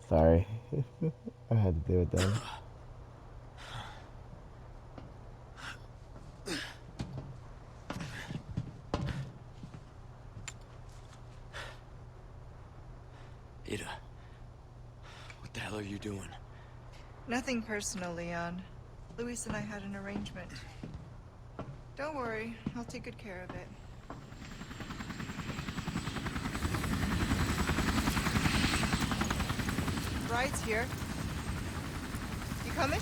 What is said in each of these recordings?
Sorry. I had to do it then. Ada, what the hell are you doing? Nothing personal, Leon. Luis and I had an arrangement. Don't worry, I'll take good care of it. Ride's here. You coming?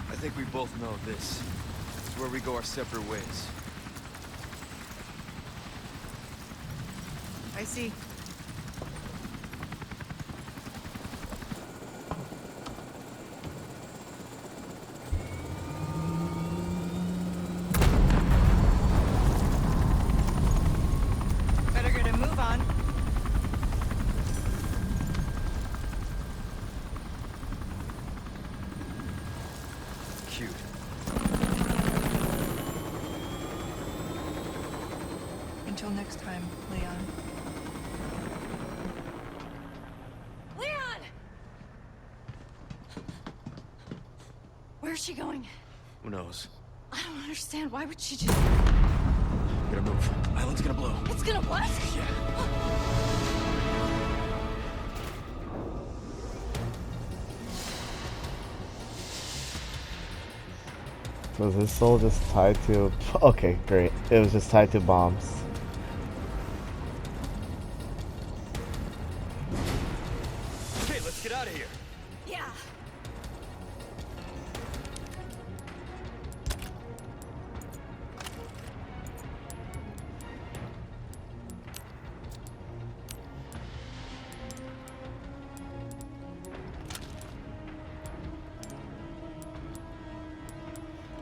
I think we both know this. It's where we go our separate ways. I see. Better get a move on. Cute. Until next time, Leon. Leon! Where's she going? Who knows? I don't understand. Why would she just... Gotta move. Island's gonna blow. It's gonna what? Yeah. Was his soul just tied to... Okay, great. It was just tied to bombs. Okay, let's get out of here. Yeah.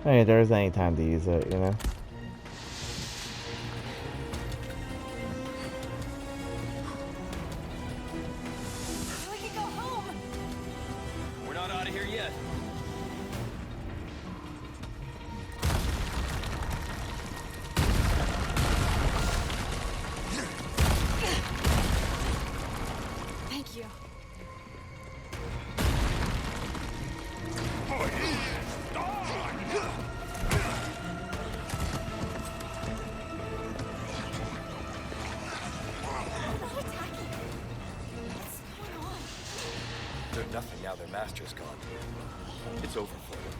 I mean, there isn't any time to use it, you know? We can go home. We're not out of here yet. Thank you. They're not attacking. What's going on? They're nothing now their master's gone. It's over for them.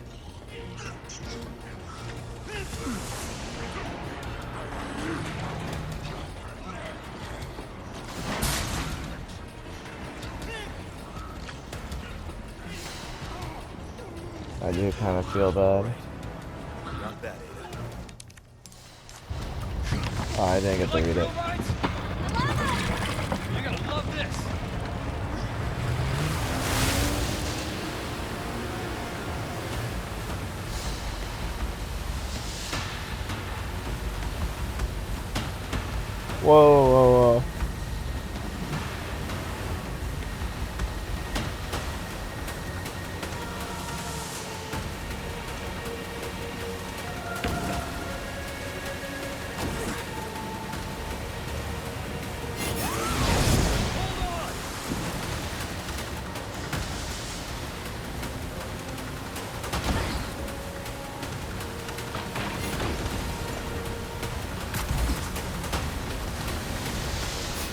I do kind of feel bad. Not bad, Ada. Oh, I didn't get to read it. You're gonna love this. Whoa, whoa, whoa.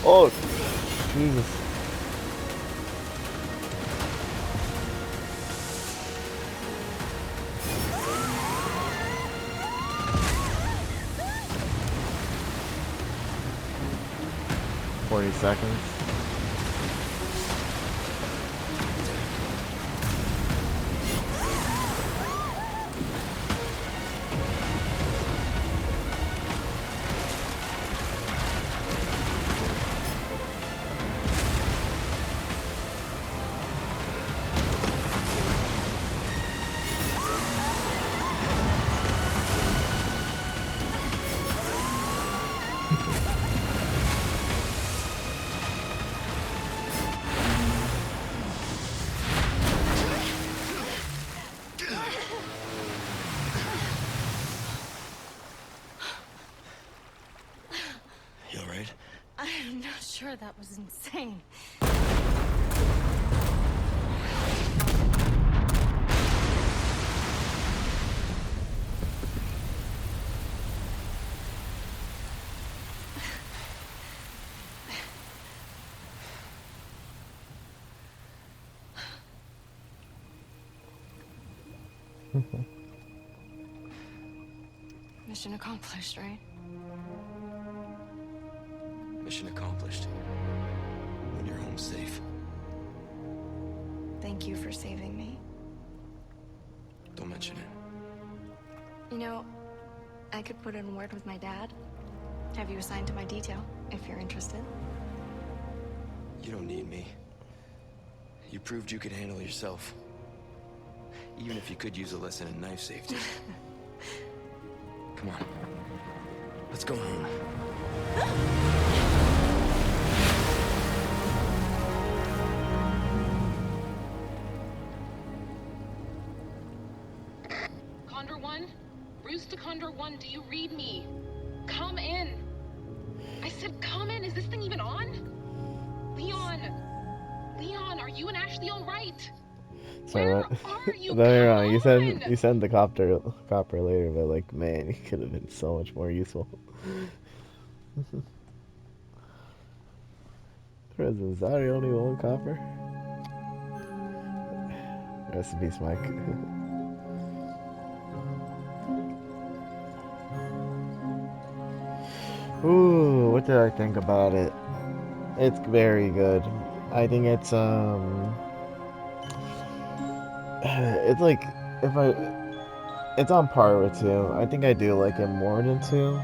Oh, Jesus. $40. I'm not sure that was insane. Mission accomplished, right? Mission accomplished. When you're home safe. Thank you for saving me. Don't mention it. You know, I could put in word with my dad. Have you assigned to my detail, if you're interested. You don't need me. You proved you could handle yourself. Even if you could use a lesson in knife safety. Come on. Let's go home. Condor 1? Bruce to Condor 1, do you read me? Come in! I said come in! Is this thing even on? Leon! Leon, are you and Ashley alright? Where Sorry, are you? don't get me wrong. Come You sent the copper later, but like, man, he could have been so much more useful. Is that the only one copper? Rest in peace, Mike. Ooh, what did I think about it? It's very good. I think it's it's like if I it's on par with 2. I think I do like it more than 2.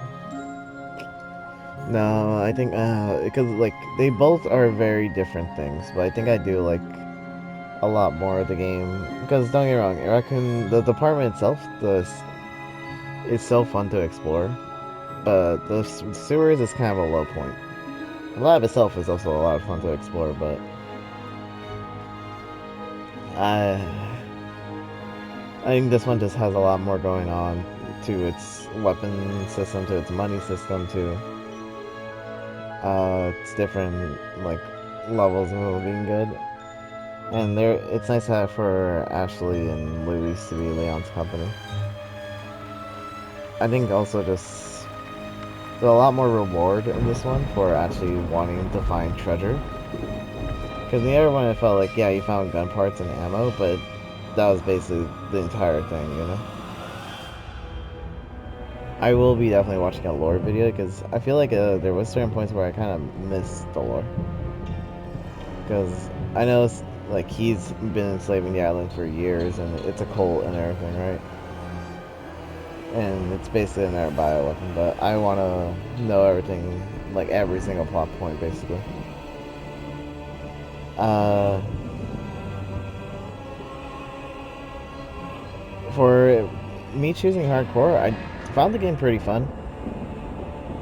No, I think because like they both are very different things, but I think I do like a lot more of the game because don't get me wrong, I reckon the department itself is so fun to explore, but the sewers is kind of a low point. The lab itself is also a lot of fun to explore, but I think this one just has a lot more going on to its weapon system, to its money system, to its different like levels of being good. And it's nice for Ashley and Louis to be Leon's company. I think also just there's a lot more reward in this one for actually wanting to find treasure. Because the other one, it felt like, yeah, you found gun parts and ammo, but that was basically the entire thing, you know? I will be definitely watching a lore video, because I feel like there was certain points where I kind of missed the lore. Because I know, like, he's been enslaving the island for years, and it's a cult and everything, right? And it's basically another bioweapon, but I want to know everything, like, every single plot point, basically. For me choosing hardcore, I found the game pretty fun.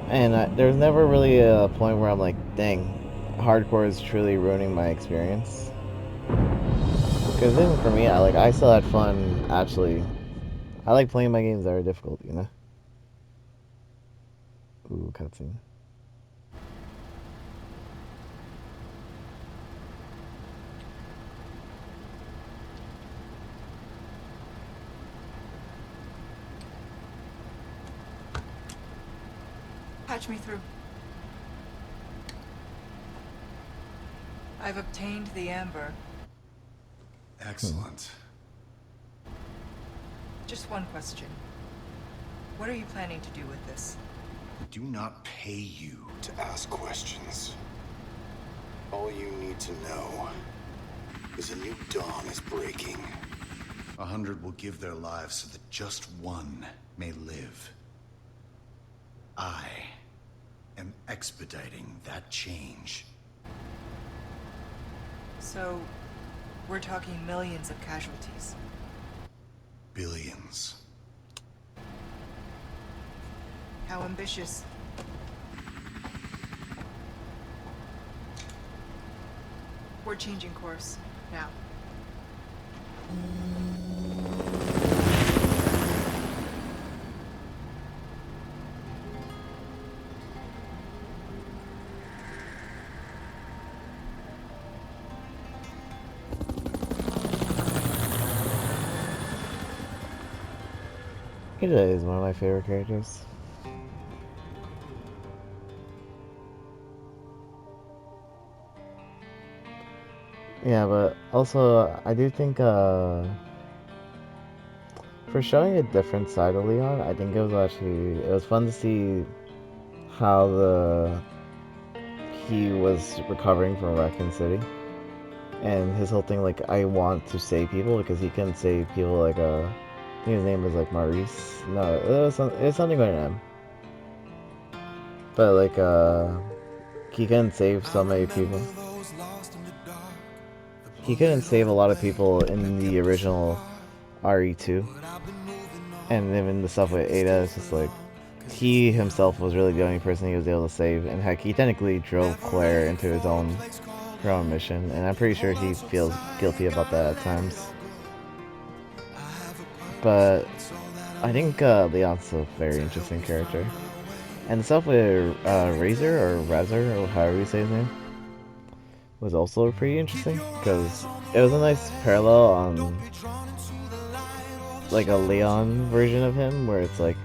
And there's never really a point where I'm like, dang, hardcore is truly ruining my experience. Because even for me, I still had fun, actually. I like playing my games that are difficult, you know? Ooh, cutscene. Patch me through. I've obtained the amber. Excellent. Just one question. What are you planning to do with this? We do not pay you to ask questions. All you need to know is a new dawn is breaking. 100 will give their lives so that just one may live. I am expediting that change. So, we're talking millions of casualties. Billions. How ambitious. We're changing course, now. Takeda is one of my favorite characters. Yeah, but also I do think for showing a different side of Leon, I think it was fun to see how he was recovering from Raccoon City. And his whole thing, like, I want to save people, because he couldn't save people, like, I think his name was, like, Maurice. No, it was something with an M. But, like, he couldn't save so many people. He couldn't save a lot of people in the original RE2. And even the stuff with Ada, it's just, like, he himself was really the only person he was able to save. And heck, he technically drove Claire into her own mission, and I'm pretty sure he feels guilty about that at times. But I think Leon's a very interesting character. And the stuff with Razor, or Razor, or however you say his name, was also pretty interesting, because it was a nice parallel on like a Leon version of him, where it's like,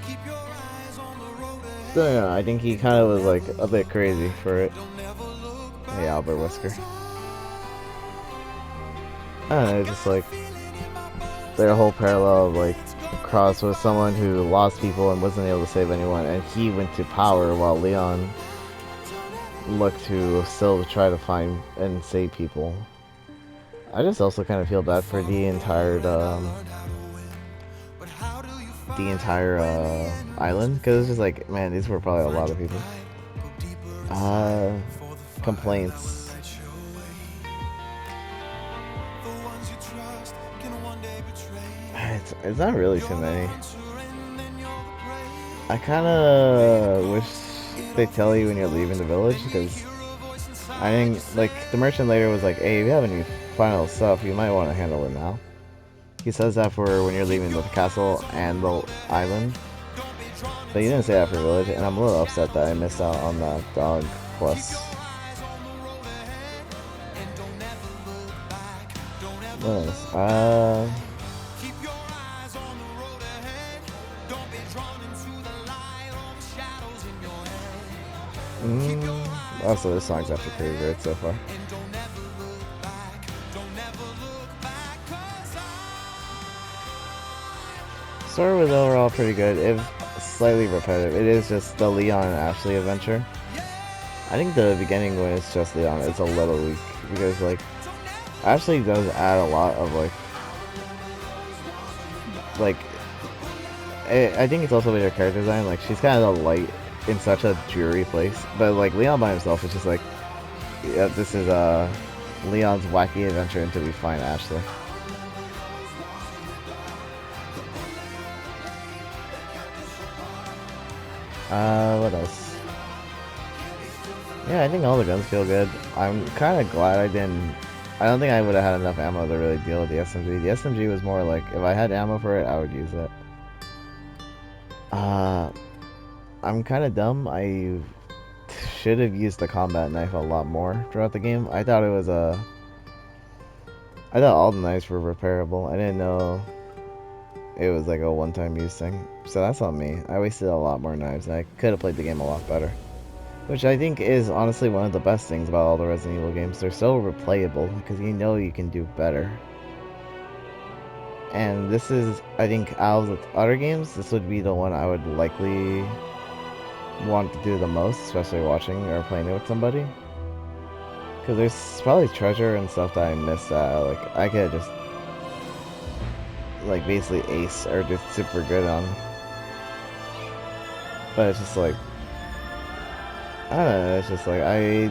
I don't know, I think he kind of was like a bit crazy for it. Hey, Albert Wesker. I don't know, just like their whole parallel of like Cross was someone who lost people and wasn't able to save anyone, and he went to power while Leon looked to still try to find and save people. I just also kind of feel bad for the entire island, because it's just like, man, these were probably a lot of people. Complaints. It's not really too many. I kind of wish they tell you when you're leaving the village, because I think, like, the merchant later was like, hey, if you have any final stuff, you might want to handle it now. He says that for when you're leaving the castle and the island, but he didn't say that for village, and I'm a little upset that I missed out on that dog quest. What else? Also, this song's actually pretty good so far. Story was overall pretty good, if slightly repetitive. It is just the Leon and Ashley adventure. I think the beginning when it's just Leon is a little weak, because like Ashley does add a lot of like I think it's also with her character design. Like, she's kind of light in such a dreary place, but like Leon by himself is just like, yeah, this is Leon's wacky adventure until we find Ashley. What else? Yeah, I think all the guns feel good. I'm kind of glad I don't think I would have had enough ammo to really deal with the SMG. The SMG was more like, if I had ammo for it, I would use it. I'm kind of dumb. I should have used the combat knife a lot more throughout the game. I thought all the knives were repairable. I didn't know it was like a one-time use thing. So that's on me. I wasted a lot more knives, and I could have played the game a lot better. Which I think is honestly one of the best things about all the Resident Evil games. They're so replayable, because you know you can do better. And this is, I think, out of the other games, this would be the one I would likely want to do the most, especially watching or playing it with somebody. Because there's probably treasure and stuff that I missed that, like, I could just, like, basically ace or just super good on. But it's just like, I don't know, it's just like, I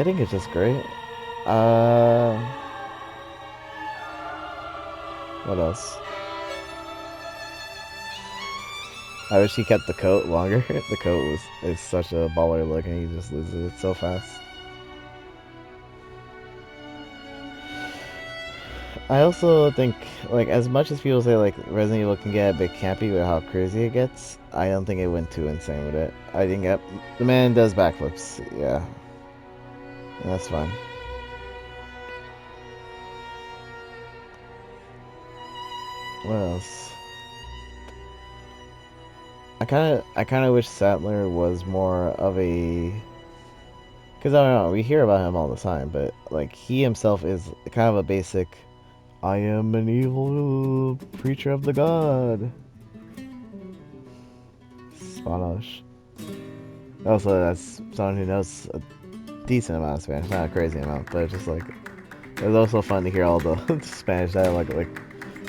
think it's just great. What else? I wish he kept the coat longer. The coat is such a baller look, and he just loses it so fast. I also think, like, as much as people say, like, Resident Evil can get a bit campy with how crazy it gets, I don't think it went too insane with it. I think the man does backflips, yeah. And that's fine. What else? I kind of wish Sattler was more of a, because I don't know, we hear about him all the time, but like he himself is kind of a basic, I am an evil preacher of the god. Spanish. Also, that's someone who knows a decent amount of Spanish, not a crazy amount, but it's just like it was also fun to hear all the Spanish dialogue, like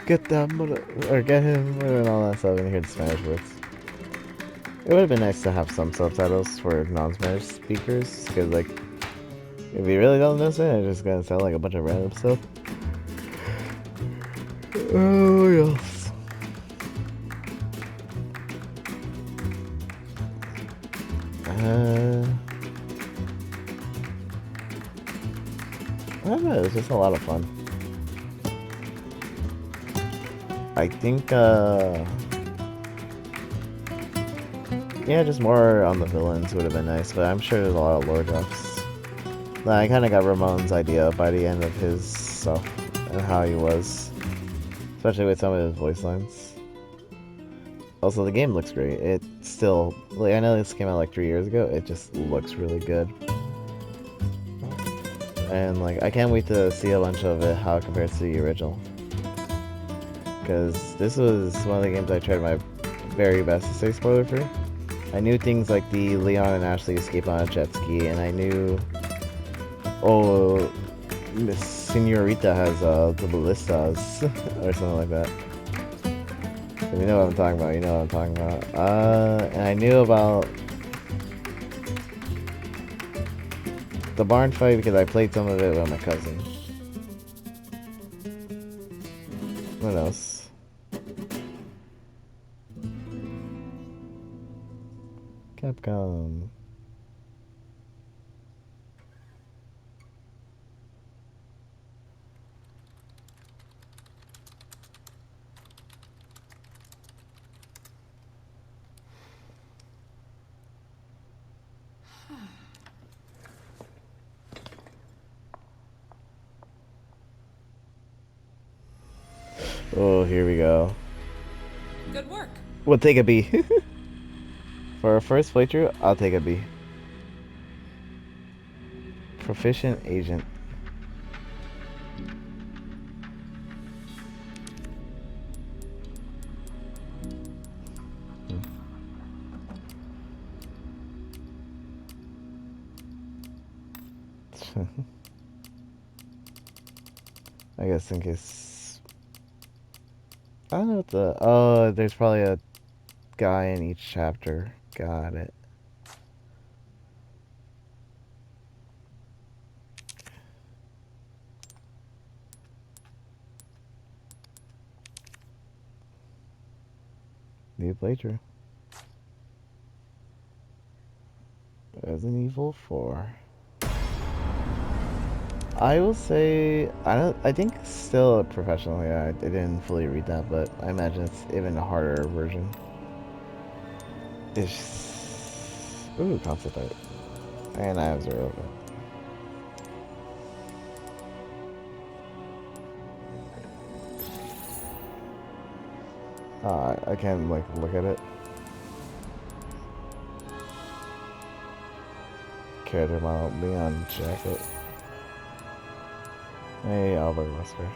get that mother or get him and all that stuff, and hear the Spanish words. It would have been nice to have some subtitles for non-Spanish speakers, because like if you really don't know Spanish, it's just gonna sound like a bunch of random stuff. Oh yes. I don't know, it was just a lot of fun. I think, yeah, just more on the villains would have been nice, but I'm sure there's a lot of lore drops. I kind of got Ramon's idea by the end of his stuff and how he was, especially with some of his voice lines. Also, the game looks great. It still, like, I know this came out like 3 years ago, it just looks really good. And, like, I can't wait to see a bunch of it, how it compares to the original. Because this was one of the games I tried my very best to stay spoiler free. I knew things like the Leon and Ashley escape on a jet ski, and I knew, oh, Miss Senorita has the ballistas, or something like that. If you know what I'm talking about, you know what I'm talking about. And I knew about the barn fight because I played some of it with my cousin. What else? Capcom. Oh, here we go. Good work. We'll take a B. For our first playthrough, I'll take a B. Proficient agent. I guess in case... I don't know what the... Oh, there's probably a guy in each chapter. Got it. New playthrough. Resident Evil 4. I will say I think still professionally I didn't fully read that, but I imagine it's even a harder version. It's ooh, concept art. And I have 0 of it. I can't like look at it. Character model Leon jacket. Hey, Albert Wesker.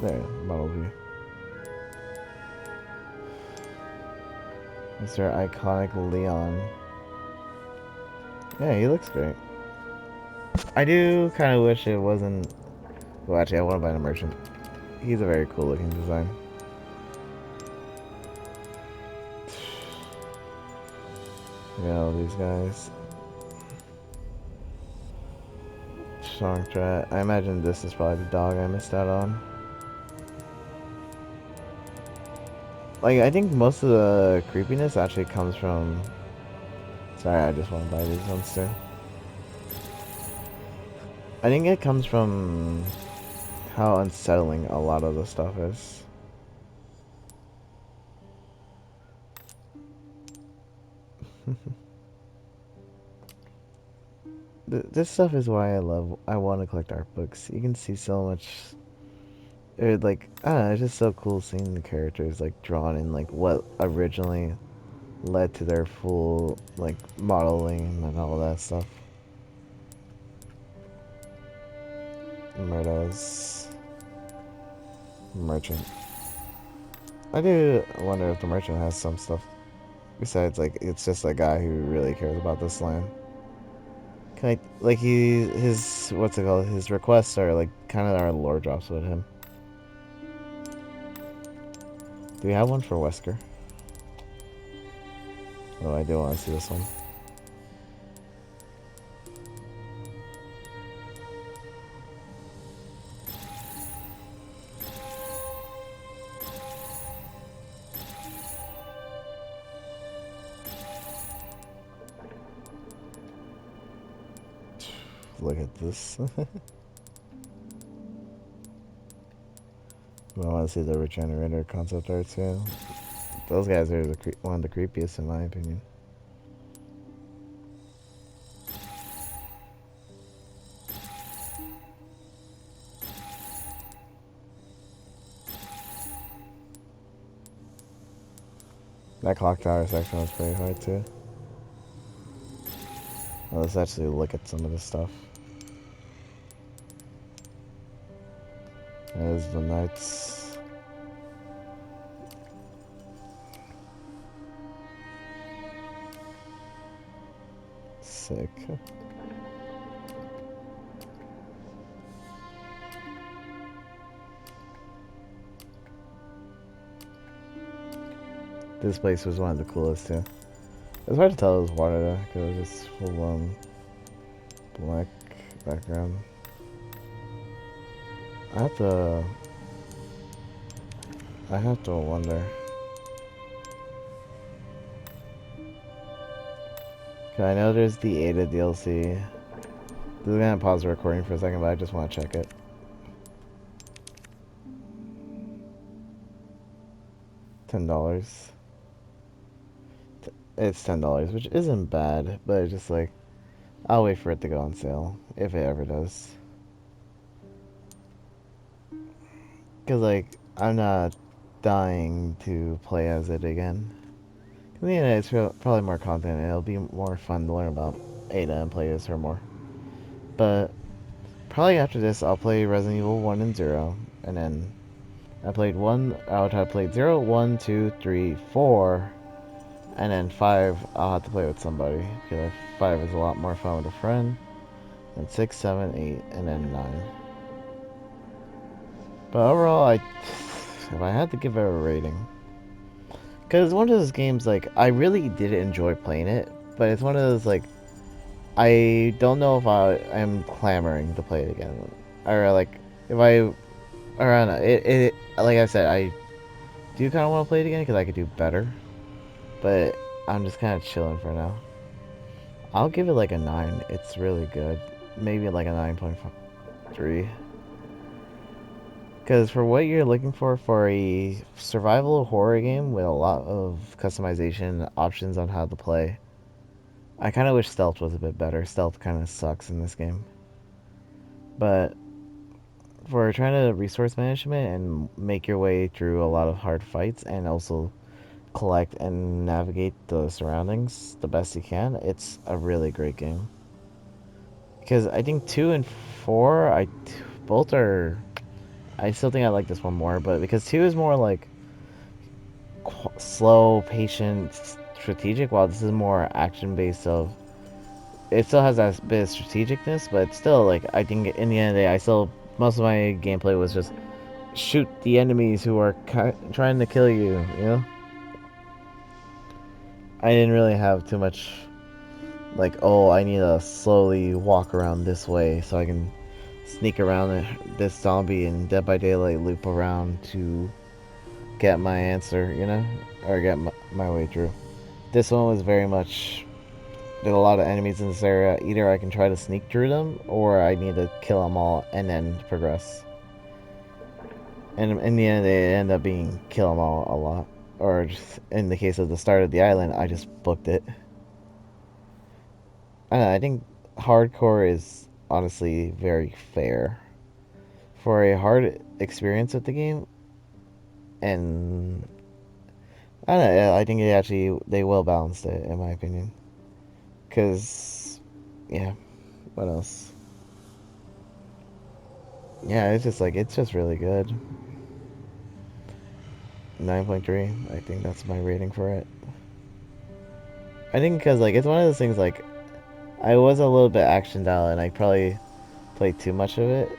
There, model view. Mr. Iconic Leon. Yeah, he looks great. I do kind of wish it wasn't... Well, actually, I want to buy a merchant. He's a very cool looking design. Yeah, all these guys. Songtrat. I imagine this is probably the dog I missed out on. Like, I think most of the creepiness actually comes from... Sorry, I just want to buy these ones too. I think it comes from how unsettling a lot of the stuff is. This stuff is why I want to collect art books. You can see so much it like I don't know, it's just so cool seeing the characters like drawn in like what originally led to their full like modeling and all that stuff. Murda's merchant. I do wonder if the merchant has some stuff besides like it's just a guy who really cares about this land. Can I like his what's it called? His requests are like kind of our lore drops with him. Do we have one for Wesker? Oh, I do want to see this one. Look at this. I want to see the Regenerator concept art too. Those guys are one of the creepiest in my opinion. That clock tower section was pretty hard too. Well, let's actually look at some of this stuff. There's the knights. Sick. This place was one of the coolest too. It's hard to tell it was water though, because it was just full on black background. I have to wonder. Okay, I know there's the Ada DLC. This is gonna pause the recording for a second, but I just want to check it. $10. It's $10, which isn't bad, but it's just like I'll wait for it to go on sale if it ever does. Cause like I'm not dying to play as it again. Cause it's probably more content and it'll be more fun to learn about Ada and play as her more. But probably after this I'll play Resident Evil 1 and 0, and then I played 1, I'll try to play 0, 1, 2, 3, 4, and then 5 I'll have to play with somebody, because 5 is a lot more fun with a friend, and 6, 7, 8, and then 9. But overall, if I had to give it a rating, because it's one of those games, like, I really did enjoy playing it, but it's one of those, like, I don't know if I am clamoring to play it again, or, like, if I don't know, like I said, I do kind of want to play it again, because I could do better, but I'm just kind of chilling for now. I'll give it, like, a 9, it's really good, maybe, like, a 9.3. Because for what you're looking for a survival horror game with a lot of customization options on how to play, I kind of wish stealth was a bit better. Stealth kind of sucks in this game. But for trying to resource management and make your way through a lot of hard fights and also collect and navigate the surroundings the best you can, it's a really great game. Because I think 2 and 4, both are... I still think I like this one more, but because 2 is more like slow, patient, strategic, while this is more action-based. So it still has that bit of strategicness, but still, like, I think in the end of the day, most of my gameplay was just shoot the enemies who are trying to kill you, you know? I didn't really have too much, like, oh, I need to slowly walk around this way so I can sneak around this zombie and Dead by Daylight loop around to get my answer, you know? Or get my way through. This one was very much... There's a lot of enemies in this area. Either I can try to sneak through them, or I need to kill them all and then progress. And in the end, they end up being kill them all a lot. Or just, in the case of the start of the island, I just booked it. I don't know, I think hardcore is honestly very fair for a hard experience with the game, and I don't know. I think they well balanced it in my opinion. Cause yeah, what else? Yeah, it's just really good. 9.3. I think that's my rating for it. I think because like it's one of those things like I was a little bit action down and I probably played too much of it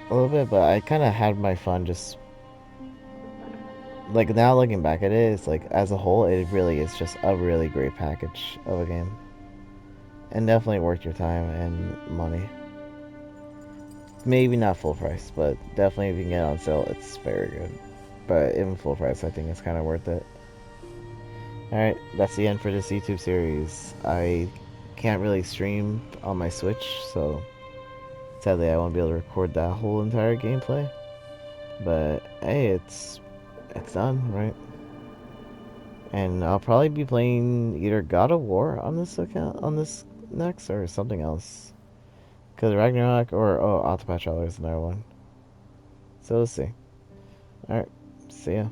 a little bit, but I kind of had my fun just like now looking back at it, it's like as a whole, it really is just a really great package of a game, and definitely worth your time and money. Maybe not full price, but definitely if you can get it on sale, it's very good. But even full price, I think it's kind of worth it. Alright, that's the end for this YouTube series. I can't really stream on my Switch, so sadly I won't be able to record that whole entire gameplay. But hey, it's done, right? And I'll probably be playing either God of War on this account, on this next, or something else. Because Ragnarok or, Octopath Traveler is another one. So we'll see. Alright, see ya.